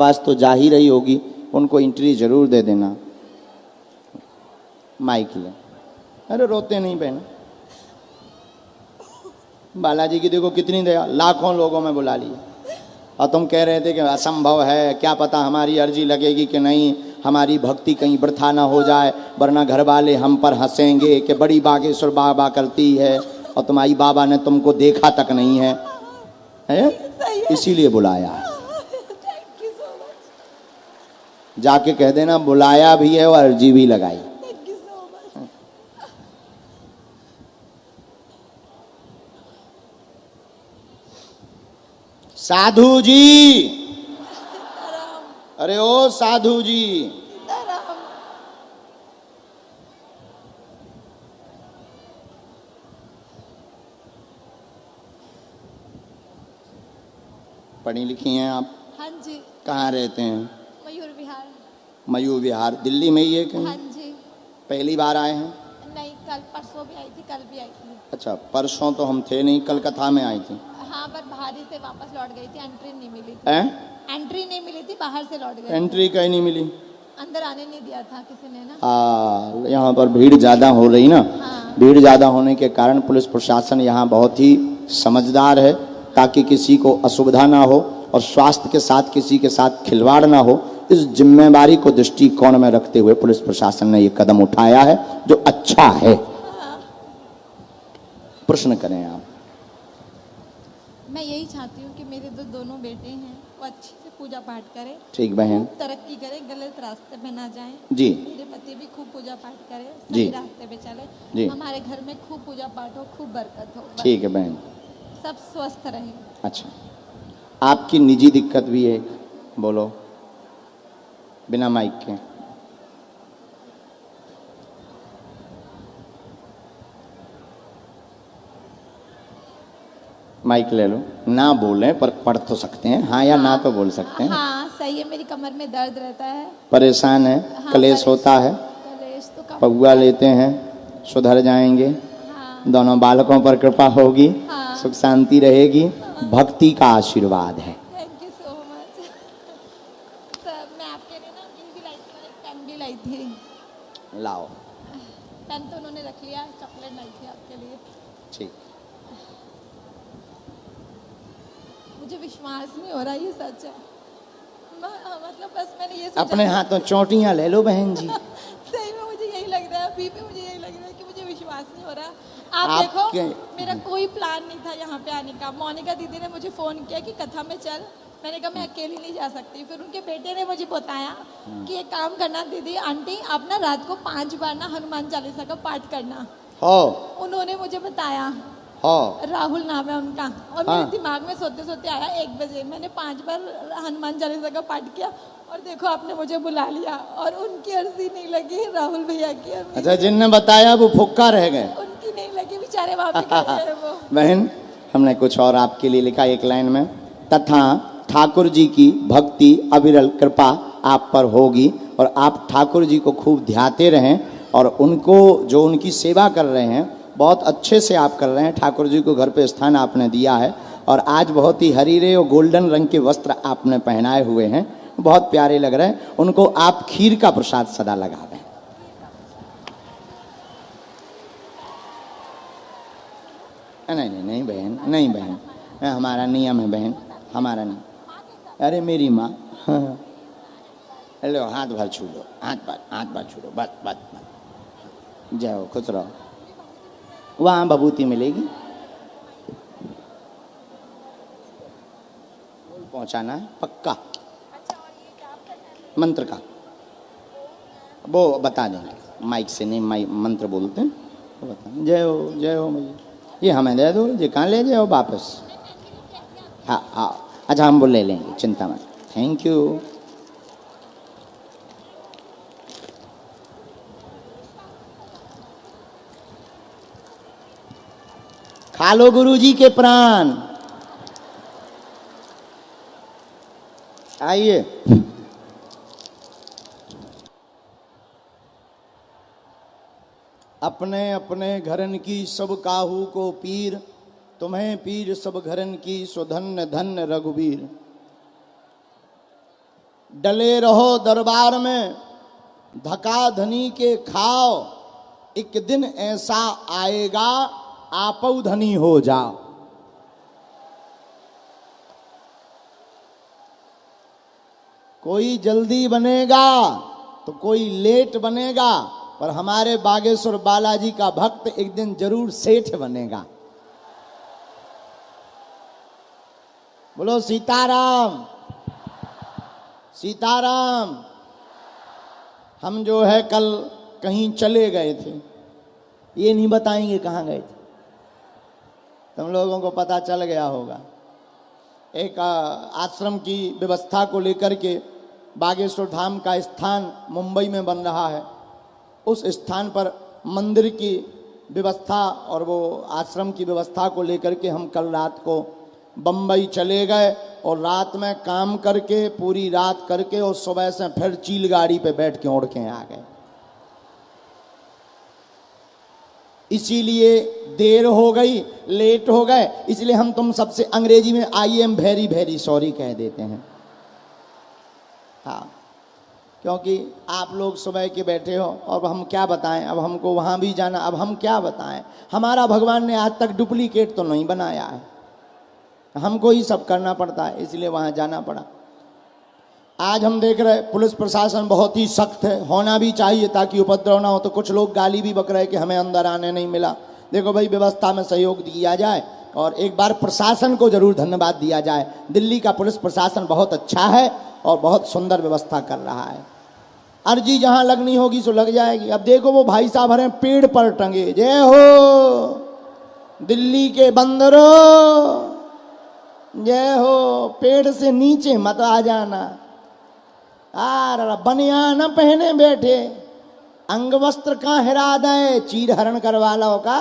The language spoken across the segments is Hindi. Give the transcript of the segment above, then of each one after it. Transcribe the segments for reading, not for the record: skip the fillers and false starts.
पास तो जा ही रही होगी, उनको एंट्री जरूर दे देना। माइक ले। अरे रोते नहीं बहन, बालाजी की देखो कितनी दया, लाखों लोगों में बुला लिया और तुम कह रहे थे कि असंभव है, क्या पता हमारी अर्जी लगेगी कि नहीं, हमारी भक्ति कहीं वृथा ना हो जाए, वरना घर वाले हम पर हंसेंगे कि बड़ी बागेश्वर बाबा करती है और तुम्हारी बाबा ने तुमको देखा तक नहीं है, इसीलिए बुलाया। जाके कह देना बुलाया भी है और अर्जी भी लगाई। साधु जी, अरे ओ साधु जी, पढ़ी लिखी हैं आप? हाँ जी। कहाँ रहते हैं? मयूर विहार। मयूर विहार दिल्ली में ही है कहीं? हाँ जी। पहली बार आए हैं? नहीं, कल परसों भी आई थी, कल भी आई थी। अच्छा, परसों तो हम थे नहीं, कलकत्ता में आई थी। हाँ, पर बाहर ही से वापस लौट गई थी, एंट्री नहीं मिली थी। एंट्री नहीं मिली थी, बाहर से लौट गई। एंट्री कहीं नहीं मिली, अंदर आने नहीं दिया था किसी ने ना। हाँ, यहाँ पर भीड़ ज़्यादा हो रही ना। हाँ। भीड़ ज़्यादा होने के कारण पुलिस प्रशासन यहाँ बहुत ही समझदार है, ताकि किसी को असुविधा ना हो और स्वास्थ्य के साथ किसी के साथ खिलवाड़ ना हो। इस जिम्मेदारी को दृष्टिकोण में रखते हुए पुलिस प्रशासन ने ये कदम उठाया है, जो अच्छा है। प्रश्न करें आप। मैं यही चाहती हूँ कि मेरे दोनों बेटे हैं वो अच्छे से पूजा पाठ करें। ठीक बहन। तरक्की करें, गलत रास्ते में ना जाएं। जी। मेरे पति भी खूब पूजा पाठ करें, जी, सही रास्ते पे चले। जी। हमारे घर में खूब पूजा पाठ हो, खूब बरकत हो। ठीक है बहन। सब स्वस्थ रहें। अच्छा, आपकी निजी दिक्कत भी है, बोलो बिना माइक के। माइक ले लो, ना बोलें पर पढ़ तो सकते हैं, हाँ या ना तो बोल सकते हैं। हाँ सही है, मेरी कमर में दर्द रहता है, परेशान है, हाँ, कलेश होता है, कलेश तो कम पौआ लेते हैं, सुधर जाएंगे। हाँ। दोनों बालकों पर कृपा होगी। हाँ। सुख शांति रहेगी। भक्ति का आशीर्वाद है। Thank you so much sir. मैं आपके लिए ना ये भी लाई थी, और एक पेन भी लाई थी। लाओ। पेन तो उन्होंने रख लिया, चॉकलेट लाई थी आपके लिए। ठीक। मुझे विश्वास नहीं हो रहा ये सच है। मतलब बस मैंने ये अपने हाथों चोटियां ले लो बहन जी। सही में मुझे यही लग रहा है, अभी भी मुझे यही लग रहा है कि मुझे विश्वास नहीं हो रहा। आप देखो, मेरा कोई प्लान नहीं था यहाँ पे आने का। मोनिका दीदी ने मुझे फ़ोन किया कि कथा में चल, मैंने कहा मैं अकेली नहीं जा सकती। फिर उनके बेटे ने मुझे बताया कि एक काम करना दीदी, आंटी आप ना रात को 5 बार ना हनुमान चालीसा का पाठ करना। उन्होंने मुझे बताया। राहुल नाम है उनका। और मेरे दिमाग में सोते सोते आया 1 बजे, मैंने 5 बार हनुमान चालीसा का पाठ किया और देखो आपने मुझे बुला लिया। और उनकी अर्जी नहीं लगी, राहुल भैया की। अच्छा, जिनने बताया वो फुक्का रह गए, उनकी नहीं लगी, बेचारे वहाँ पे खड़े हैं वो। बहन, हमने कुछ और आपके लिए लिखा एक लाइन में, तथा ठाकुर जी की भक्ति अविरल कृपा आप पर होगी और आप ठाकुर जी को खूब ध्याते रहें और उनको जो उनकी सेवा कर रहे हैं बहुत अच्छे से आप कर रहे हैं। ठाकुर जी को घर पे स्थान आपने दिया है और आज बहुत ही हरीरे और गोल्डन रंग के वस्त्र आपने पहनाए हुए हैं, बहुत प्यारे लग रहे हैं। उनको आप खीर का प्रसाद सदा लगा दें। नहीं नहीं नहीं बहन, नहीं बहन, हमारा नियम है बहन, हमारा नहीं। अरे मेरी माँ, हेलो, हाथ भर छू लो, हाथ भर छू लो, बस बस बस। जाओ, खुश रहो। वहाँ भभूति मिलेगी, पहुँचाना है पक्का। मंत्र का वो बता देंगे, माइक से नहीं, माइक मंत्र बोलते हैं तो बता। जय हो मैया, ये हमें दे दो, ये कहाँ ले जाओ वापस। हाँ हाँ, अच्छा हम वो ले लेंगे, चिंता मत। Thank you. खा लो गुरु जी के प्राण। आइए। अपने अपने घरन की सब काहू को पीर, तुम्हें पीर सब घरन की, सो धन्य धन्य रघुवीर। डले रहो दरबार में, धका धनी के खाओ, एक दिन ऐसा आएगा आपौ धनी हो जाओ। कोई जल्दी बनेगा तो कोई लेट बनेगा, पर हमारे बागेश्वर बालाजी का भक्त एक दिन जरूर सेठ बनेगा। बोलो सीताराम सीताराम। हम जो है कल कहीं चले गए थे, ये नहीं बताएंगे कहाँ गए थे, तुम लोगों को पता चल गया होगा। एक आश्रम की व्यवस्था को लेकर के बागेश्वर धाम का स्थान मुंबई में बन रहा है। उस स्थान पर मंदिर की व्यवस्था और वो आश्रम की व्यवस्था को लेकर के हम कल रात को बम्बई चले गए और रात में काम करके पूरी रात करके और सुबह से फिर चील गाड़ी पे बैठ के उड़ के आ गए। इसीलिए देर हो गई, लेट हो गए, इसलिए हम तुम सबसे अंग्रेजी में I am very very sorry कह देते हैं। हाँ, क्योंकि आप लोग सुबह के बैठे हो और हम क्या बताएं, अब हमको वहाँ भी जाना, अब हम क्या बताएं। हमारा भगवान ने आज तक डुप्लीकेट तो नहीं बनाया है, हमको ही सब करना पड़ता है, इसलिए वहाँ जाना पड़ा। आज हम देख रहे पुलिस प्रशासन बहुत ही सख्त है, होना भी चाहिए ताकि उपद्रव ना हो। तो कुछ लोग गाली भी बक रहे कि हमें अंदर आने नहीं मिला। देखो भाई, व्यवस्था में सहयोग दिया जाए और एक बार प्रशासन को जरूर धन्यवाद दिया जाए। दिल्ली का पुलिस प्रशासन बहुत अच्छा है और बहुत सुंदर व्यवस्था कर रहा है। अर्जी जहां लगनी होगी सो लग जाएगी। अब देखो वो भाई साहब हरे पेड़ पर टंगे, जय हो दिल्ली के बंदरों, जय हो, पेड़ से नीचे मत आ जाना। बनियान पहने बैठे, अंग वस्त्र का हिरा दे, चीर हरण करवा लो का।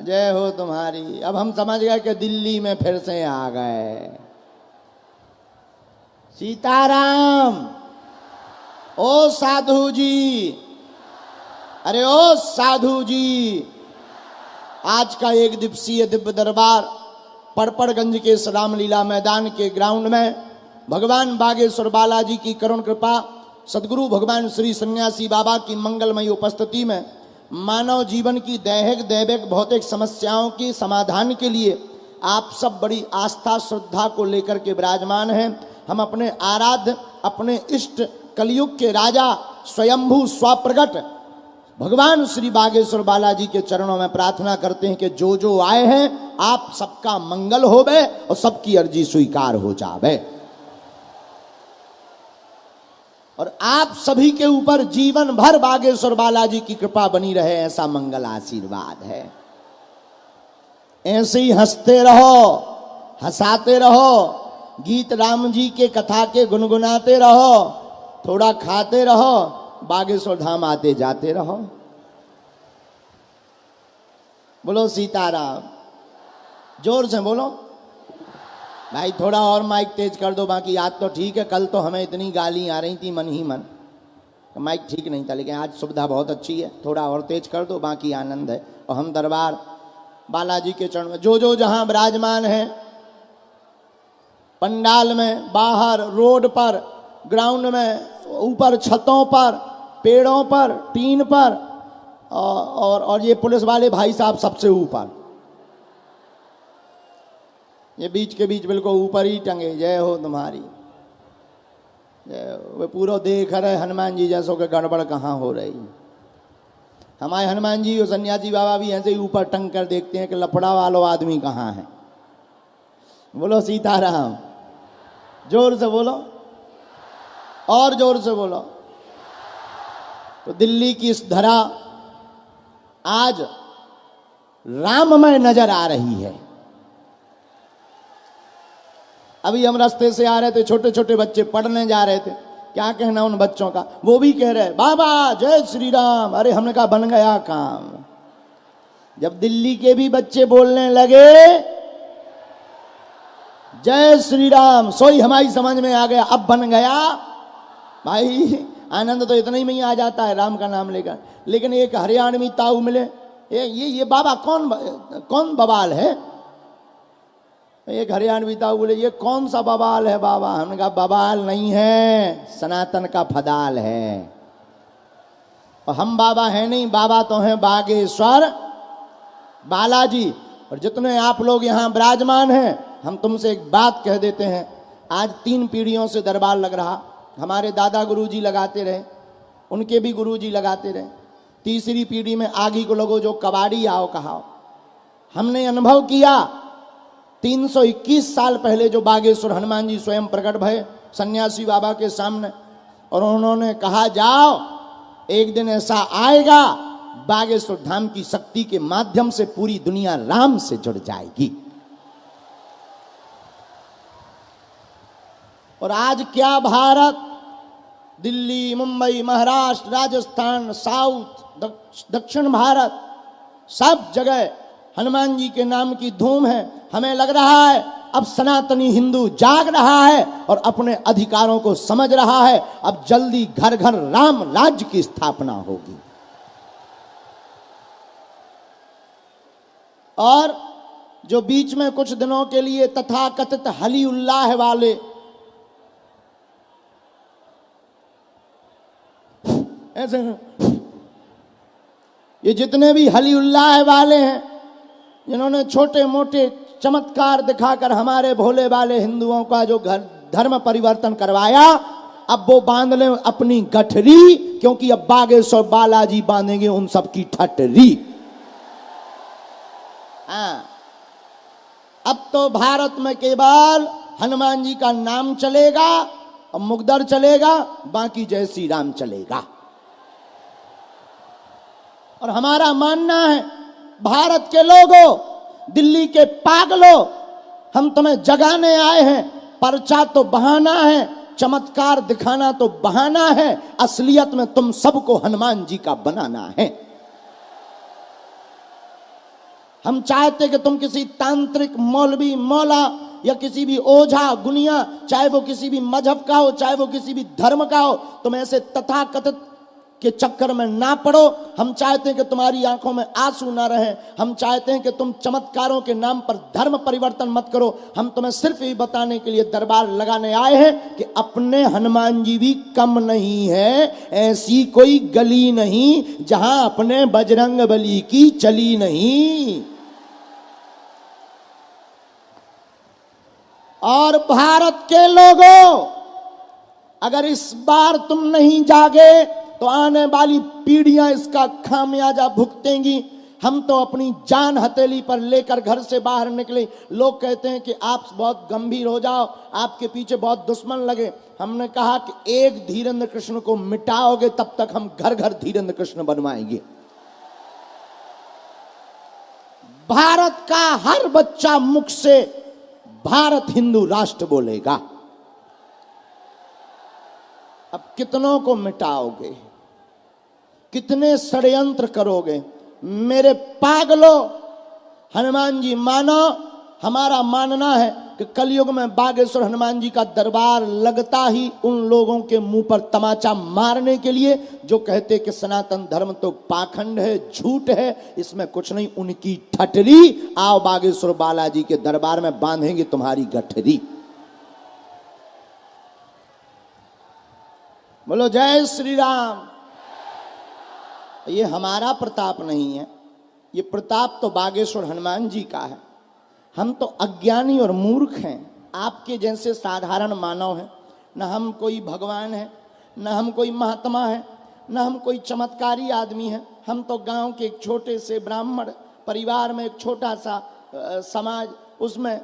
जय हो तुम्हारी। अब हम समझ गए कि दिल्ली में फिर से आ गए। सीताराम। ओ साधु जी, अरे ओ साधु जी, आज का एक दिवसीय दिव्य दरबार पड़पड़गंज के इस रामलीला मैदान के ग्राउंड में भगवान बागेश्वर बालाजी की करुण कृपा, सदगुरु भगवान श्री सन्यासी बाबा की मंगलमयी उपस्थिति में मानव जीवन की दैहिक दैविक भौतिक समस्याओं के समाधान के लिए आप सब बड़ी आस्था श्रद्धा को लेकर के विराजमान हैं। हम अपने आराध्य, अपने इष्ट, कलयुग के राजा, स्वयंभू स्वप्रगट भगवान श्री बागेश्वर बालाजी के चरणों में प्रार्थना करते हैं कि जो जो आए हैं आप सबका मंगल होवे और सबकी अर्जी स्वीकार हो जावे और आप सभी के ऊपर जीवन भर बागेश्वर बालाजी की कृपा बनी रहे, ऐसा मंगल आशीर्वाद है। ऐसे ही हंसते रहो, हंसाते रहो, गीत राम जी के कथा के गुनगुनाते रहो, थोड़ा खाते रहो, बागेश्वर धाम आते जाते रहो। बोलो सीताराम। जोर से बोलो भाई, थोड़ा और माइक तेज कर दो। बाकी आज तो ठीक है, कल तो हमें इतनी गाली आ रही थी मन ही मन, तो माइक ठीक नहीं था, लेकिन आज सुविधा बहुत अच्छी है, थोड़ा और तेज कर दो, बाकी आनंद है। और हम दरबार बालाजी के चरण में जो जो जहां विराजमान है, पंडाल में, बाहर, रोड पर, ग्राउंड में, ऊपर छतों पर, पेड़ों पर, टीन पर, और ये पुलिस वाले भाई साहब सबसे ऊपर, ये बीच के बीच बिल्कुल ऊपर ही टंगे, जय हो तुम्हारी। वे पूरा देख रहे हनुमान जी जैसो के गड़बड़ कहाँ हो रही। हमारे हनुमान जी और सन्यासी बाबा भी ऐसे ही ऊपर टंग कर देखते हैं कि लफड़ा वालो आदमी कहाँ है। बोलो सीताराम। जोर से बोलो, और जोर से बोलो। तो दिल्ली की इस धरा आज राममय नजर आ रही है। अभी हम रास्ते से आ रहे थे, छोटे छोटे बच्चे पढ़ने जा रहे थे, क्या कहना उन बच्चों का, वो भी कह रहे बाबा जय श्री राम। अरे हमने कहा बन गया काम। जब दिल्ली के भी बच्चे बोलने लगे जय श्री राम, सोई हमारी समझ में आ गया, अब बन गया भाई। आनंद तो इतना ही में ही आ जाता है राम का नाम लेकर। लेकिन एक हरियाणवी ताऊ मिले, ये बाबा कौन बवाल है, एक हरियाणवी था, बोले ये कौन सा बवाल है बाबा? हमने कहा बवाल नहीं है, सनातन का फदाल है। और हम बाबा हैं नहीं, बाबा तो हैं बागेश्वर बालाजी। और जितने आप लोग यहाँ विराजमान हैं, हम तुमसे एक बात कह देते हैं, आज 3 पीढ़ियों से दरबार लग रहा। हमारे दादा गुरुजी लगाते रहे, उनके भी गुरुजी लगाते रहे। तीसरी पीढ़ी में आगे को लोगों जो कबाड़ी आओ कहाओ। हमने अनुभव किया 321 साल पहले जो बागेश्वर हनुमान जी स्वयं प्रकट भये सन्यासी बाबा के सामने, और उन्होंने कहा जाओ एक दिन ऐसा आएगा बागेश्वर धाम की शक्ति के माध्यम से पूरी दुनिया राम से जुड़ जाएगी। और आज क्या भारत, दिल्ली, मुंबई, महाराष्ट्र, राजस्थान, साउथ, दक्षिण भारत, सब जगह हनुमान जी के नाम की धूम है। हमें लग रहा है अब सनातनी हिंदू जाग रहा है और अपने अधिकारों को समझ रहा है। अब जल्दी घर घर राम राज्य की स्थापना होगी। और जो बीच में कुछ दिनों के लिए तथाकथित हली उल्लाह वाले, ऐसे ये जितने भी हली उल्लाह वाले हैं, जिन्होंने छोटे मोटे चमत्कार दिखाकर हमारे भोले वाले हिंदुओं का जो घर धर्म परिवर्तन करवाया, अब वो बांध ले अपनी गठरी, क्योंकि अब बागेश्वर बालाजी बांधेंगे उन सब की ठटरी। हाँ, अब तो भारत में केवल हनुमान जी का नाम चलेगा और मुगदर चलेगा, बाकी जय श्री राम चलेगा। और हमारा मानना है, भारत के लोगों, दिल्ली के पागलों, हम तुम्हें जगाने आए हैं। पर्चा तो बहाना है, चमत्कार दिखाना तो बहाना है, असलियत में तुम सबको हनुमान जी का बनाना है। हम चाहते कि तुम किसी तांत्रिक, मौलवी, मौला या किसी भी ओझा गुनिया, चाहे वो किसी भी मजहब का हो, चाहे वो किसी भी धर्म का हो, तुम ऐसे तथाकथित के चक्कर में ना पड़ो। हम चाहते हैं कि तुम्हारी आंखों में आंसू ना रहे। हम चाहते हैं कि तुम चमत्कारों के नाम पर धर्म परिवर्तन मत करो। हम तुम्हें सिर्फ ये बताने के लिए दरबार लगाने आए हैं कि अपने हनुमान जी भी कम नहीं है। ऐसी कोई गली नहीं जहां अपने बजरंग बली की चली नहीं। और भारत के लोगों, अगर इस बार तुम नहीं जागे तो आने वाली पीढ़ियां इसका खामियाजा भुगतेंगी। हम तो अपनी जान हथेली पर लेकर घर से बाहर निकले। लोग कहते हैं कि आप बहुत गंभीर हो जाओ, आपके पीछे बहुत दुश्मन लगे। हमने कहा कि एक धीरेन्द्र कृष्ण को मिटाओगे तब तक हम घर घर धीरेन्द्र कृष्ण बनवाएंगे। भारत का हर बच्चा मुख से भारत हिंदू राष्ट्र बोलेगा। अब कितनों को मिटाओगे, कितने षड्यंत्र करोगे? मेरे पागलों, हनुमान जी मानो। हमारा मानना है कि कलयुग में बागेश्वर हनुमान जी का दरबार लगता ही उन लोगों के मुंह पर तमाचा मारने के लिए जो कहते कि सनातन धर्म तो पाखंड है, झूठ है, इसमें कुछ नहीं। उनकी ठटरी। आओ बागेश्वर बालाजी के दरबार में बांधेंगे तुम्हारी गठरी। बोलो जय श्री राम। ये हमारा प्रताप नहीं है, ये प्रताप तो बागेश्वर हनुमान जी का है। हम तो अज्ञानी और मूर्ख हैं, आपके जैसे साधारण मानव हैं। न हम कोई भगवान है, न हम कोई महात्मा है, न हम कोई चमत्कारी आदमी है। हम तो गांव के एक छोटे से ब्राह्मण परिवार में एक छोटा सा समाज, उसमें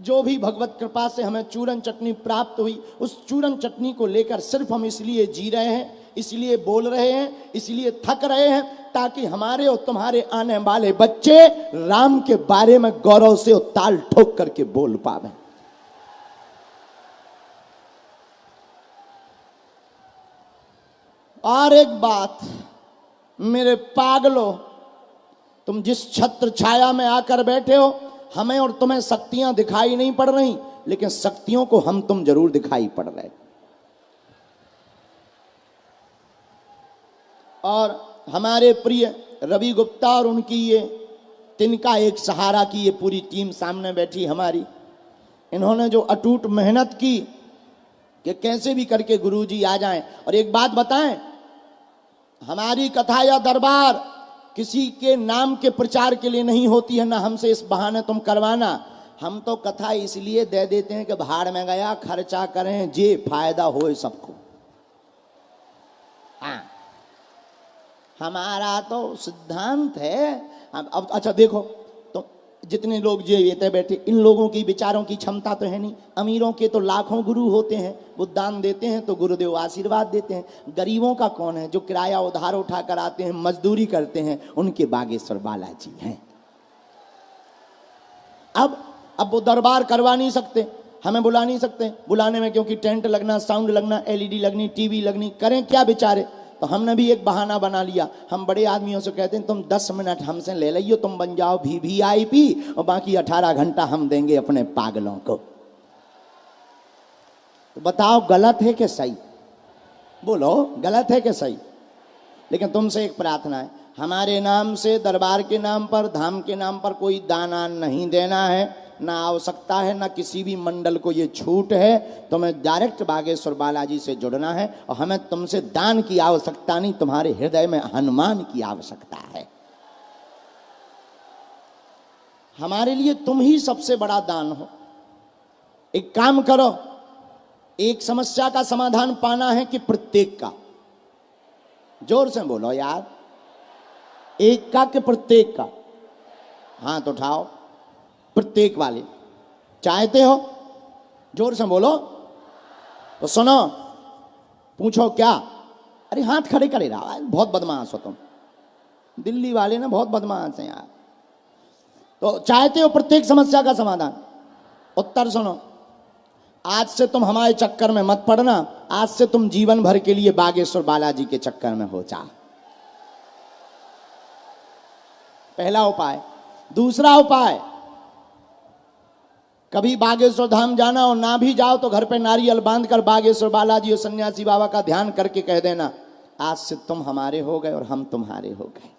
जो भी भगवत कृपा से हमें चूरन चटनी प्राप्त हुई, उस चूरन चटनी को लेकर सिर्फ हम इसलिए जी रहे हैं, इसलिए बोल रहे हैं, इसलिए थक रहे हैं, ताकि हमारे और तुम्हारे आने वाले बच्चे राम के बारे में गौरव से ताल ठोक करके बोल पावे। और एक बात, मेरे पागलों, तुम जिस छत्र छाया में आकर बैठे हो, हमें और तुम्हें शक्तियां दिखाई नहीं पड़ रही, लेकिन शक्तियों को हम तुम जरूर दिखाई पड़ रहे। और हमारे प्रिय रवि गुप्ता और उनकी ये तिनका एक सहारा की ये पूरी टीम सामने बैठी हमारी। इन्होंने जो अटूट मेहनत की कि कैसे भी करके गुरुजी आ जाएं। और एक बात बताएं, हमारी कथा या दरबार किसी के नाम के प्रचार के लिए नहीं होती है, ना हमसे इस बहाने तुम करवाना। हम तो कथा इसलिए दे देते हैं कि भाड़ में गया, खर्चा करें, जे फायदा हो सबको। हाँ, हमारा तो सिद्धांत है। अब अच्छा देखो, तो जितने लोग जो ये बैठे, इन लोगों की विचारों की क्षमता तो है नहीं। अमीरों के तो लाखों गुरु होते हैं, वो दान देते हैं तो गुरुदेव आशीर्वाद देते हैं। गरीबों का कौन है? जो किराया उधार उठा कर आते हैं, मजदूरी करते हैं, उनके बागेश्वर बालाजी हैं। अब वो दरबार करवा नहीं सकते, हमें बुला नहीं सकते। बुलाने में क्योंकि टेंट लगना, साउंड लगना, एलईडी लगनी, टीवी लगनी, करें क्या बेचारे। तो हमने भी एक बहाना बना लिया। हम बड़े आदमियों से कहते हैं तुम 10 मिनट हमसे ले लियो, तुम बन जाओ वीवीआईपी और बाकी 18 घंटा हम देंगे अपने पागलों को। तो बताओ गलत है कि सही? बोलो गलत है कि सही? लेकिन तुमसे एक प्रार्थना है, हमारे नाम से, दरबार के नाम पर, धाम के नाम पर कोई दाना नहीं देना है, ना आवश्यकता है, ना किसी भी मंडल को ये छूट है। तुम्हें डायरेक्ट बागेश्वर बालाजी से जुड़ना है और हमें तुमसे दान की आवश्यकता नहीं, तुम्हारे हृदय में हनुमान की आवश्यकता है। हमारे लिए तुम ही सबसे बड़ा दान हो। एक काम करो, एक समस्या का समाधान पाना है कि प्रत्येक का? जोर से बोलो यार, एक का कि प्रत्येक का? हाथ उठाओ। प्रत्येक वाले चाहते हो? जोर से बोलो। तो सुनो, पूछो क्या? अरे हाथ खड़े करे रहा, बहुत बदमाश हो तुम। दिल्ली वाले ना बहुत बदमाश हैं यार। तो चाहते हो प्रत्येक समस्या का समाधान? उत्तर सुनो, आज से तुम हमारे चक्कर में मत पड़ना। आज से तुम जीवन भर के लिए बागेश्वर बालाजी के चक्कर में हो जा। पहला उपाय। दूसरा उपाय, कभी बागेश्वर धाम जाना और ना भी जाओ तो घर पे नारियल बांधकर बागेश्वर बालाजी और सन्यासी बाबा का ध्यान करके कह देना, आज से तुम हमारे हो गए और हम तुम्हारे हो गए।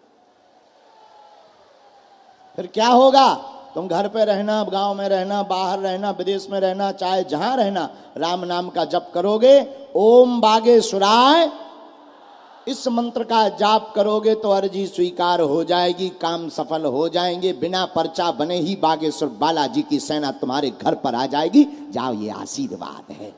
फिर क्या होगा? तुम घर पे रहना, गांव में रहना, बाहर रहना, विदेश में रहना, चाहे जहां रहना, राम नाम का जप करोगे। ओम बागेश्वराय, इस मंत्र का जाप करोगे तो अर्जी स्वीकार हो जाएगी, काम सफल हो जाएंगे। बिना पर्चा बने ही बागेश्वर बालाजी की सेना तुम्हारे घर पर आ जाएगी। जाओ, ये आशीर्वाद है।